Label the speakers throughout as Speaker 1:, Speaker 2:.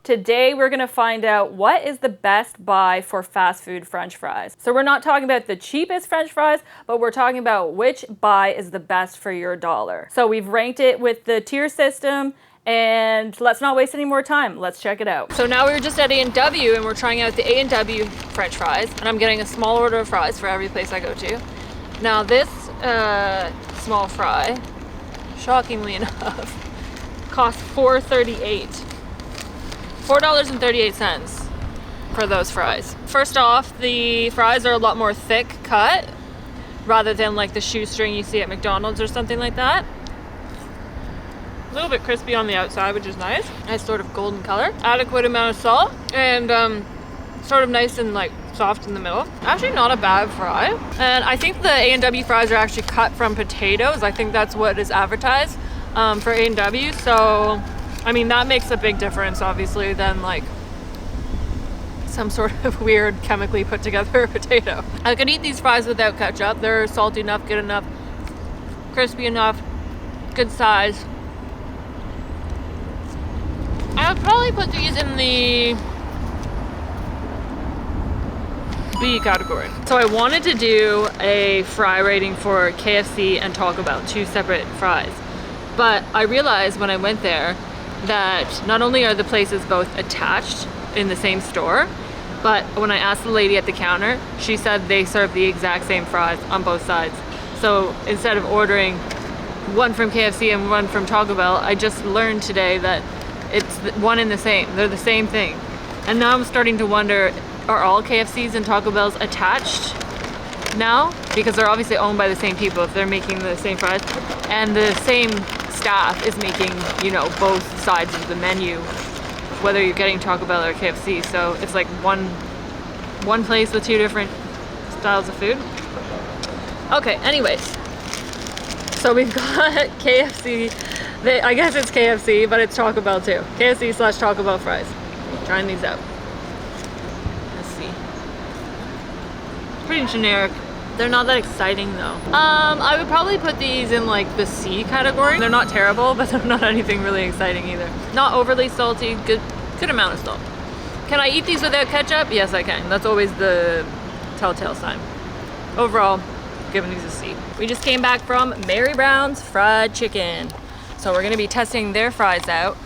Speaker 1: Today we're gonna find out what is the best buy for fast food French fries. So we're not talking about the cheapest French fries, but we're talking about which buy is the best for your dollar. So we've ranked it with the tier system, and let's not waste any more time. Let's check it out. So now we're just at A&W and we're trying out the A&W French fries, and I'm getting a small order of fries for every place I go to. Now this small fry, shockingly enough, costs $4.38. $4.38 for those fries. First off, the fries are a lot more thick cut rather than like the shoestring you see at McDonald's or something like that. A little bit crispy on the outside, which is nice. Nice sort of golden color. Adequate amount of salt, and sort of nice and like soft in the middle. Actually not a bad fry. And I think the A&W fries are actually cut from potatoes. I think that's what is advertised for A&W. So I mean, that makes a big difference, obviously, than like some sort of weird chemically put together potato. I could eat these fries without ketchup. They're salty enough, good enough, crispy enough, good size. I would probably put these in the B category. So I wanted to do a fry rating for KFC and Taco Bell, two separate fries. But I realized when I went there that not only are the places both attached in the same store, but when I asked the lady at the counter, she said they serve the exact same fries on both sides. So instead of ordering one from KFC and one from Taco Bell, I just learned today that it's one and the same. They're the same thing. And now I'm starting to wonder, are all KFCs and Taco Bells attached now? Because they're obviously owned by the same people if they're making the same fries. And the same staff is making, you know, both sides of the menu, whether you're getting Taco Bell or KFC. So it's like one place with two different styles of food. Okay, anyways. So we've got KFC. I guess it's KFC, but it's Taco Bell too. KFC / Taco Bell fries. Trying these out. Let's see. Pretty generic. They're not that exciting though. I would probably put these in like the C category. They're not terrible, but they're not anything really exciting either. Not overly salty, good amount of salt. Can I eat these without ketchup? Yes, I can. That's always the telltale sign. Overall, giving these a C. We just came back from Mary Brown's Fried Chicken. So we're gonna be testing their fries out.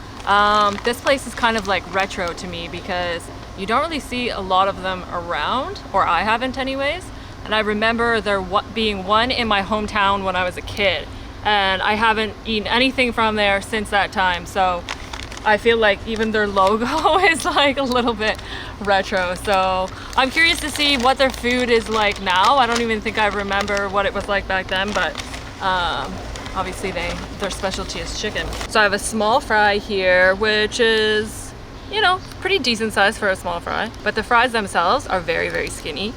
Speaker 1: This place is kind of like retro to me because you don't really see a lot of them around, or I haven't anyways. And I remember there being one in my hometown when I was a kid, and I haven't eaten anything from there since that time. So I feel like even their logo is like a little bit retro. So I'm curious to see what their food is like now. I don't even think I remember what it was like back then, but obviously their specialty is chicken. So I have a small fry here, which is, you know, pretty decent size for a small fry, but the fries themselves are very, very skinny.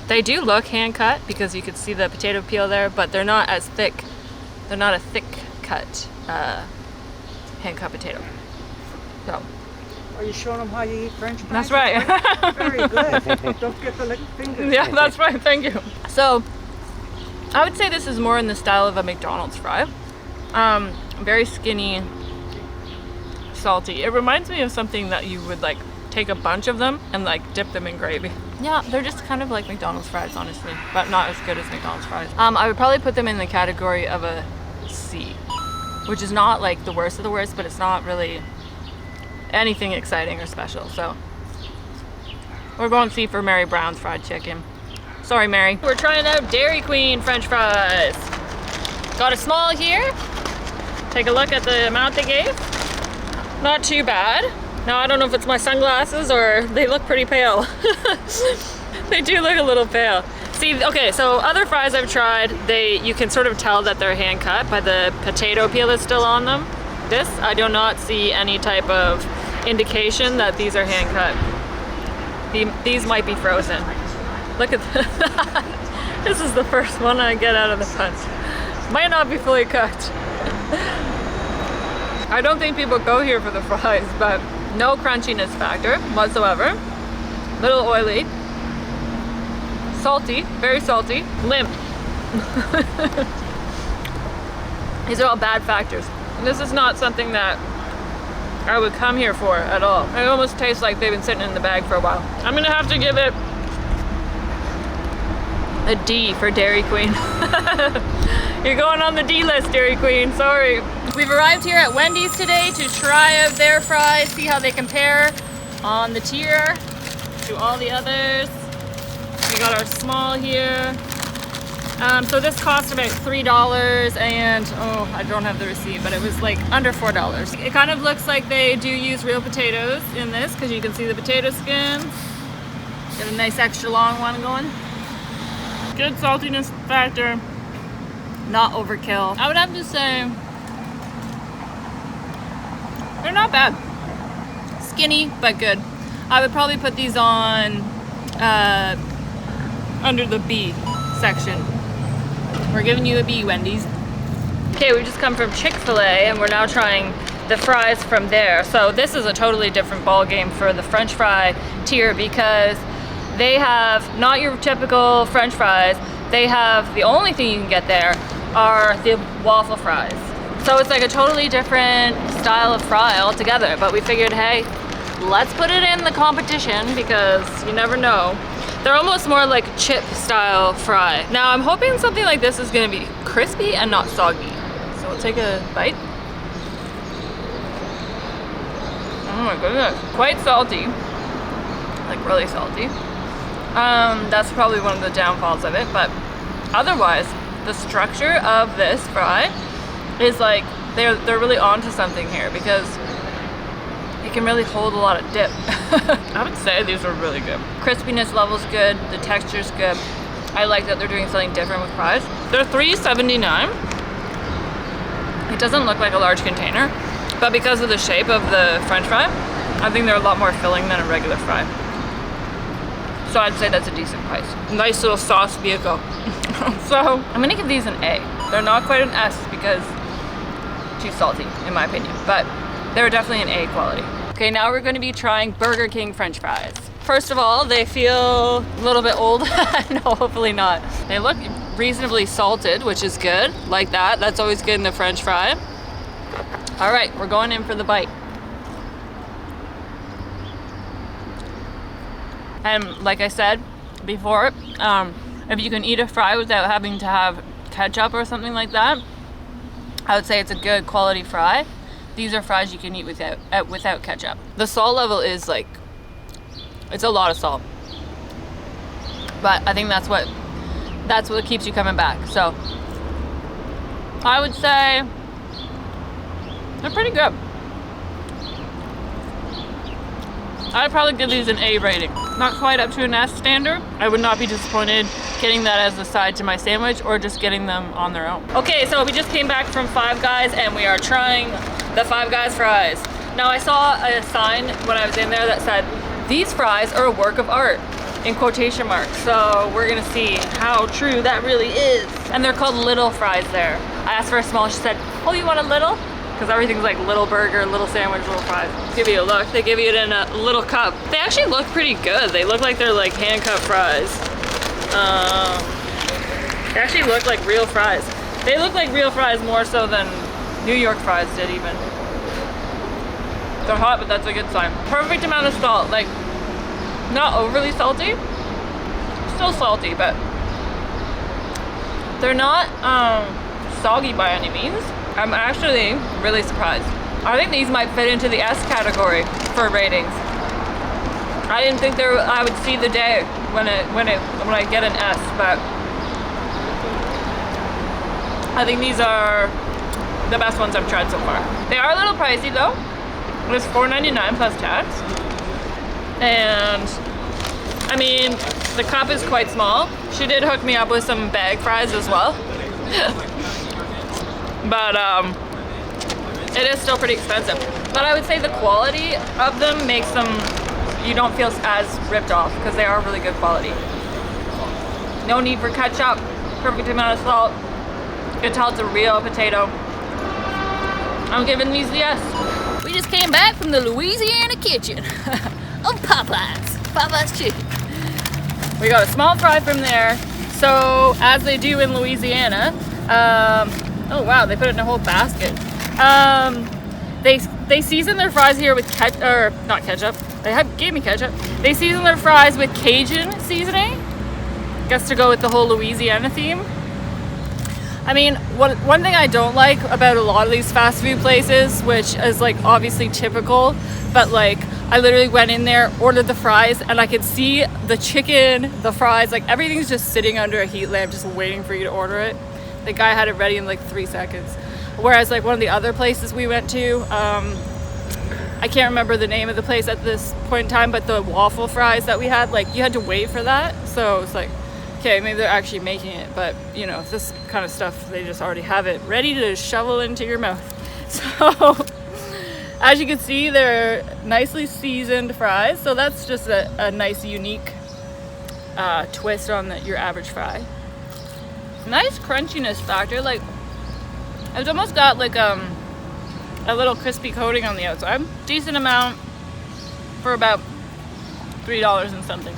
Speaker 1: They do look hand cut because you could see the potato peel there, but they're not as thick. They're not a thick cut hand cut potato. So.
Speaker 2: Are you showing them how you eat French fries?
Speaker 1: That's right.
Speaker 2: Very good. Don't get the little fingers.
Speaker 1: Yeah, that's right. Thank you. So I would say this is more in the style of a McDonald's fry. Very skinny, salty. It reminds me of something that you would like take a bunch of them and like dip them in gravy. Yeah, they're just kind of like McDonald's fries, honestly, but not as good as McDonald's fries. I would probably put them in the category of a C, which is not like the worst of the worst, but it's not really anything exciting or special. So we're going C for Mary Brown's Fried Chicken. Sorry, Mary. We're trying out Dairy Queen French fries. Got a small here. Take a look at the amount they gave. Not too bad. Now, I don't know if it's my sunglasses or they look pretty pale. They do look a little pale. See, okay, so other fries I've tried, you can sort of tell that they're hand cut by the potato peel that's still on them. This, I do not see any type of indication that these are hand cut. These might be frozen. Look at that. This is the first one I get out of the punch. Might not be fully cooked. I don't think people go here for the fries, but no crunchiness factor whatsoever. Little oily. Salty, very salty. Limp. These are all bad factors. This is not something that I would come here for at all. It almost tastes like they've been sitting in the bag for a while. I'm gonna have to give it a D for Dairy Queen. You're going on the D list, Dairy Queen, sorry. We've arrived here at Wendy's today to try out their fries, see how they compare on the tier to all the others. We got our small here. So this cost about $3 and, oh, I don't have the receipt, but it was like under $4. It kind of looks like they do use real potatoes in this because you can see the potato skins. Got a nice extra long one going. Good saltiness factor, not overkill. I would have to say, they're not bad. Skinny, but good. I would probably put these on under the B section. We're giving you a B, Wendy's. Okay, we just come from Chick-fil-A and we're now trying the fries from there. So this is a totally different ball game for the French fry tier because they have not your typical French fries. They have, the only thing you can get there are the waffle fries. So it's like a totally different style of fry altogether. But we figured, hey, let's put it in the competition because you never know. They're almost more like chip style fry. Now I'm hoping something like this is gonna be crispy and not soggy. So we'll take a bite. Oh my goodness, quite salty. Like really salty. That's probably one of the downfalls of it, but otherwise, the structure of this fry is like, they're really onto something here because it can really hold a lot of dip. I would say these are really good. Crispiness level's good, the texture's good. I like that they're doing something different with fries. They're $3.79. It doesn't look like a large container, but because of the shape of the French fry, I think they're a lot more filling than a regular fry. So I'd say that's a decent price. Nice little sauce vehicle. So I'm gonna give these an A. They're not quite an S because too salty in my opinion, but they're definitely an A quality. Okay, now we're gonna be trying Burger King French fries. First of all, they feel a little bit old. No, hopefully not. They look reasonably salted, which is good. Like that, that's always good in the French fry. All right, we're going in for the bite. And like I said before, if you can eat a fry without having to have ketchup or something like that, I would say it's a good quality fry. These are fries you can eat without ketchup. The salt level is like, it's a lot of salt. But I think that's what keeps you coming back. So I would say they're pretty good. I'd probably give these an A rating. Not quite up to an S standard. I would not be disappointed getting that as a side to my sandwich or just getting them on their own. Okay, so we just came back from Five Guys and we are trying the Five Guys fries. Now I saw a sign when I was in there that said, these fries are a work of art, in quotation marks. So we're gonna see how true that really is. And they're called little fries there. I asked for a small, she said, oh, you want a little? Because everything's like little burger, little sandwich, little fries. Give you a look. They give you it in a little cup. They actually look pretty good. They look like they're like hand-cut fries. They actually look like real fries. They look like real fries more so than New York fries did even. They're hot, but that's a good sign. Perfect amount of salt. Like, not overly salty. Still salty, but they're not soggy by any means. I'm actually really surprised. I think these might fit into the S category for ratings. I didn't think I would see the day when I get an S, but I think these are the best ones I've tried so far. They are a little pricey though. It's $4.99 plus tax. And I mean, the cup is quite small. She did hook me up with some bag fries as well. But it is still pretty expensive. But I would say the quality of them makes them, you don't feel as ripped off because they are really good quality. No need for ketchup, perfect amount of salt. You can tell it's a real potato. I'm giving these the S.
Speaker 3: We just came back from the Louisiana kitchen of Popeye's chicken.
Speaker 1: We got a small fry from there. So as they do in Louisiana, oh wow, they put it in a whole basket. They season their fries here with not ketchup. Gave me ketchup. They season their fries with Cajun seasoning. Guess to go with the whole Louisiana theme. I mean, one thing I don't like about a lot of these fast food places, which is like obviously typical, but like I literally went in there, ordered the fries, and I could see the chicken, the fries, like everything's just sitting under a heat lamp just waiting for you to order it. The guy had it ready in like 3 seconds. Whereas like one of the other places we went to, I can't remember the name of the place at this point in time, but the waffle fries that we had, like you had to wait for that. So it's like, okay, maybe they're actually making it, but you know, this kind of stuff, they just already have it ready to shovel into your mouth. So as you can see, they're nicely seasoned fries. So that's just a nice, unique twist on your average fry. Nice crunchiness factor. Like it's almost got like a little crispy coating on the outside. Decent amount for about $3 and something.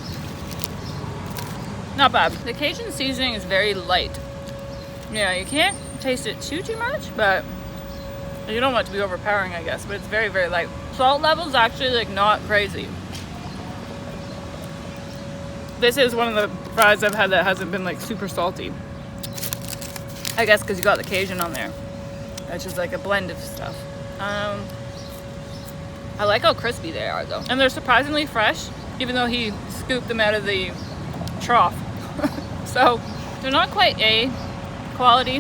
Speaker 1: Not bad. The Cajun seasoning is very light. Yeah, you can't taste it too much, but you don't want it to be overpowering, I guess, but it's very, very light. Salt level's actually like not crazy. This is one of the fries I've had that hasn't been like super salty. I guess because you got the Cajun on there. It's just like a blend of stuff. I like how crispy they are though. And they're surprisingly fresh, even though he scooped them out of the trough. So they're not quite A quality,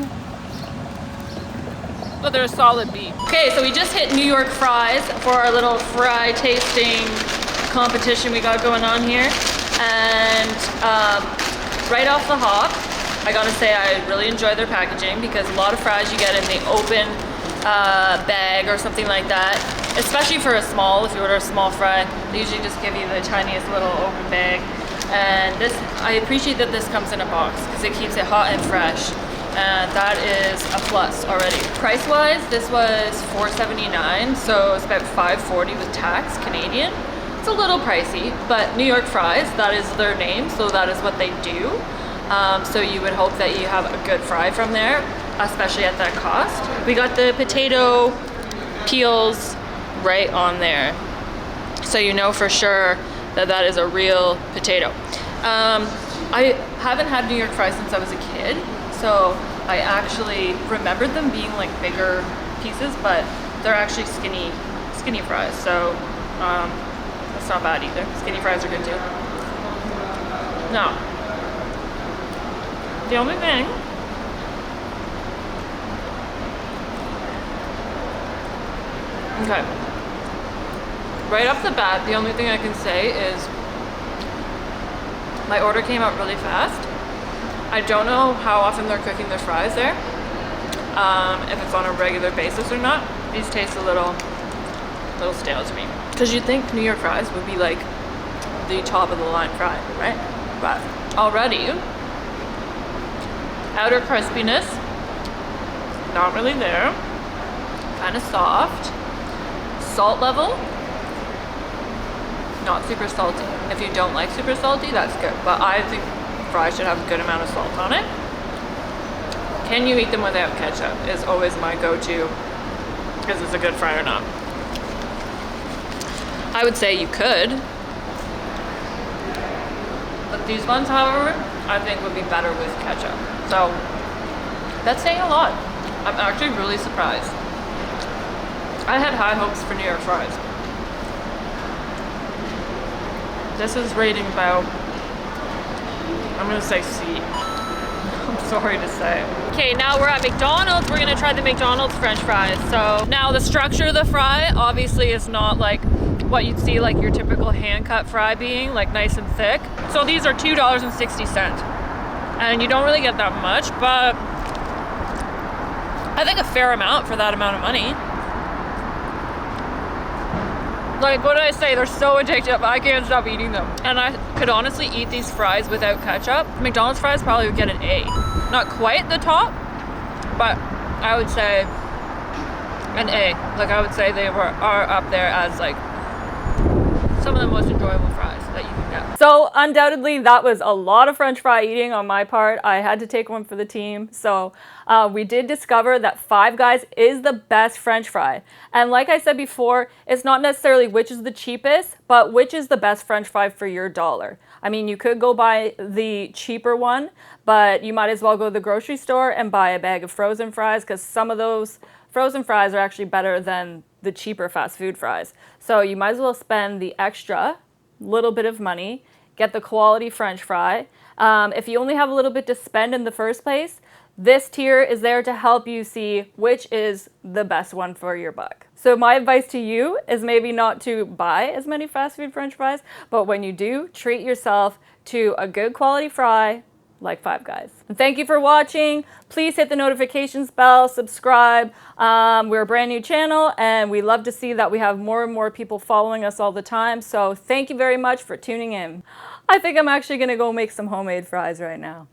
Speaker 1: but they're a solid B. Okay, so we just hit New York fries for our little fry tasting competition we got going on here. And right off the hop, I gotta say I really enjoy their packaging, because a lot of fries you get in the open bag or something like that, especially for a small, if you order a small fry, they usually just give you the tiniest little open bag. And this, I appreciate that this comes in a box because it keeps it hot and fresh. And that is a plus already. Price wise, this was $4.79, so it's about $5.40 with tax Canadian. It's a little pricey, but New York fries, that is their name, so that is what they do. So you would hope that you have a good fry from there, especially at that cost. We got the potato peels right on there, so you know for sure that that is a real potato. I haven't had New York fries since I was a kid, so I actually remembered them being like bigger pieces, but they're actually skinny fries, so that's not bad either. Skinny fries are good too. Now, the only thing right off the bat, the only thing I can say is my order came out really fast. I don't know how often they're cooking their fries there, if it's on a regular basis or not. These taste a little stale to me. Because you'd think New York fries would be like the top of the line fry, right? But already, outer crispiness, not really there. Kind of soft. Salt level, not super salty. If you don't like super salty, that's good. But I think fries should have a good amount of salt on it. Can you eat them without ketchup is always my go-to, because it's a good fry or not. I would say you could. But these ones, however, I think would be better with ketchup. So that's saying a lot. I'm actually really surprised. I had high hopes for New York fries. This is rating about, I'm gonna say C. I'm sorry to say. Okay, now we're at McDonald's. We're gonna try the McDonald's French fries. So now the structure of the fry obviously is not like what you'd see like your typical hand cut fry being, like nice and thick. So these are $2.60. And you don't really get that much, but I think a fair amount for that amount of money. Like, what did I say? They're so addictive. I can't stop eating them. And I could honestly eat these fries without ketchup. McDonald's fries probably would get an A. Not quite the top, but I would say an A. Like, I would say they are up there as like some of the most enjoyable fries that you can Yeah. So undoubtedly that was a lot of French fry eating on my part. I had to take one for the team. So we did discover that Five Guys is the best French fry. And like I said before, it's not necessarily which is the cheapest, but which is the best French fry for your dollar. I mean, you could go buy the cheaper one, but you might as well go to the grocery store and buy a bag of frozen fries, because some of those frozen fries are actually better than the cheaper fast food fries. So you might as well spend the extra little bit of money, get the quality French fry. If you only have a little bit to spend in the first place, this tier is there to help you see which is the best one for your buck. So my advice to you is maybe not to buy as many fast food French fries, but when you do, treat yourself to a good quality fry like Five Guys. And thank you for watching. Please hit the notifications bell, subscribe. We're a brand new channel and we love to see that we have more and more people following us all the time. So thank you very much for tuning in. I think I'm actually gonna go make some homemade fries right now.